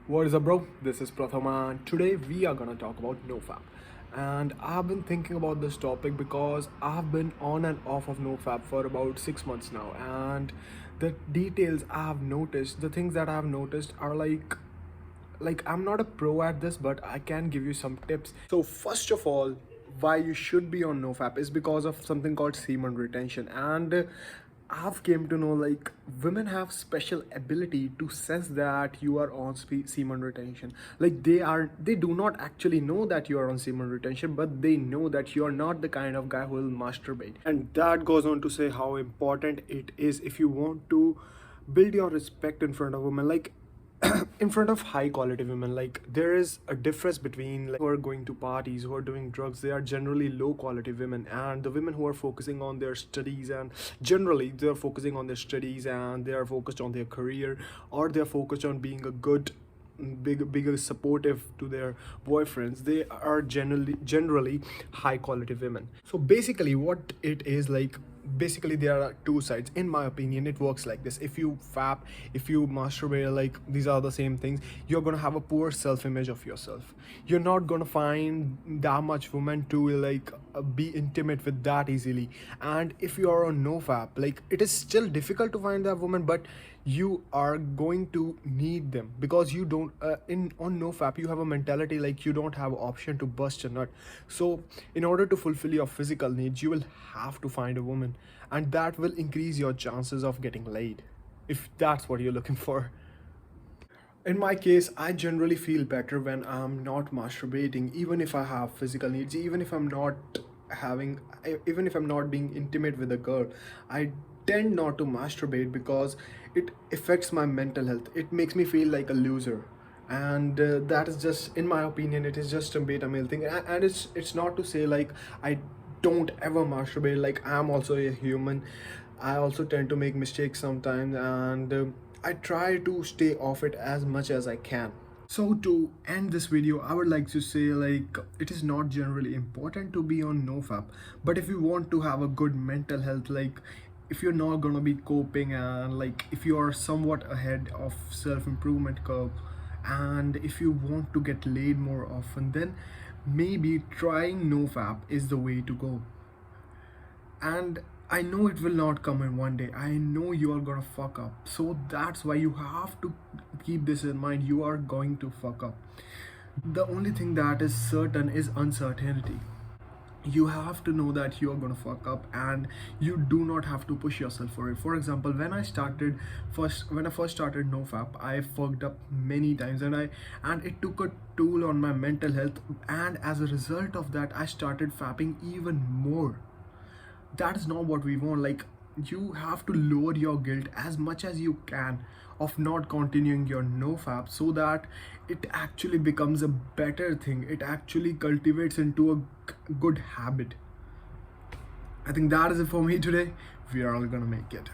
What is up, bro? This is Pratham, and today we are gonna talk about NoFap. And I've been thinking about this topic because I've been on and off of NoFap for about 6 months now, and the details I've noticed, the things that I've noticed are like I'm not a pro at this, but I can give you some tips. So first of all, why you should be on NoFap is because of something called semen retention, and I've came to know like women have special ability to sense that you are on semen retention. Like they do not actually know that you are on semen retention, but they know that you are not the kind of guy who will masturbate. And that goes on to say how important it is if you want to build your respect in front of women. Like in front of high quality women, like there is a difference between like who are going to parties, who are doing drugs. They are generally low quality women, and the women who are focusing on their studies, and generally they are focusing on their studies and they are focused on their career, or they are focused on being a good bigger supportive to their boyfriends. They are generally high quality women. So basically what it is like, basically there are two sides. In my opinion, it works like this: if you fap, if you masturbate, like these are the same things, you're gonna have a poor self-image of yourself. You're not gonna find that much women to like be intimate with that easily. And if you are on NoFap, like it is still difficult to find that woman, but you are going to need them because you don't in on NoFap you have a mentality like you don't have option to bust a nut. So in order to fulfill your physical needs, you will have to find a woman, and that will increase your chances of getting laid if that's what you're looking for. In my case, I generally feel better when I'm not masturbating, even if I have physical needs, having even if I'm not being intimate with a girl. I tend not to masturbate because it affects my mental health. It makes me feel like a loser. And that is just, in my opinion, it is just a beta male thing. And it's not to say like I don't ever masturbate. Like I'm also a human. I also tend to make mistakes sometimes, and I try to stay off it as much as I can. So to end this video, I would like to say like it is not generally important to be on NoFap, but if you want to have a good mental health, like if you're not gonna be coping, and like if you are somewhat ahead of self-improvement curve, and if you want to get laid more often, then maybe trying NoFap is the way to go. And I know it will not come in one day. I know you are gonna fuck up, so that's why you have to keep this in mind. You are going to fuck up. The only thing that is certain is uncertainty. You have to know that you are gonna fuck up, and you do not have to push yourself for it. For example, when I first started NoFap, I fucked up many times, and it took a toll on my mental health, and as a result of that I started fapping even more. That is not what we want. Like you have to lower your guilt as much as you can of not continuing your NoFap, so that it actually becomes a better thing. It actually cultivates into a good habit. I think that is it for me today. We are all gonna make it.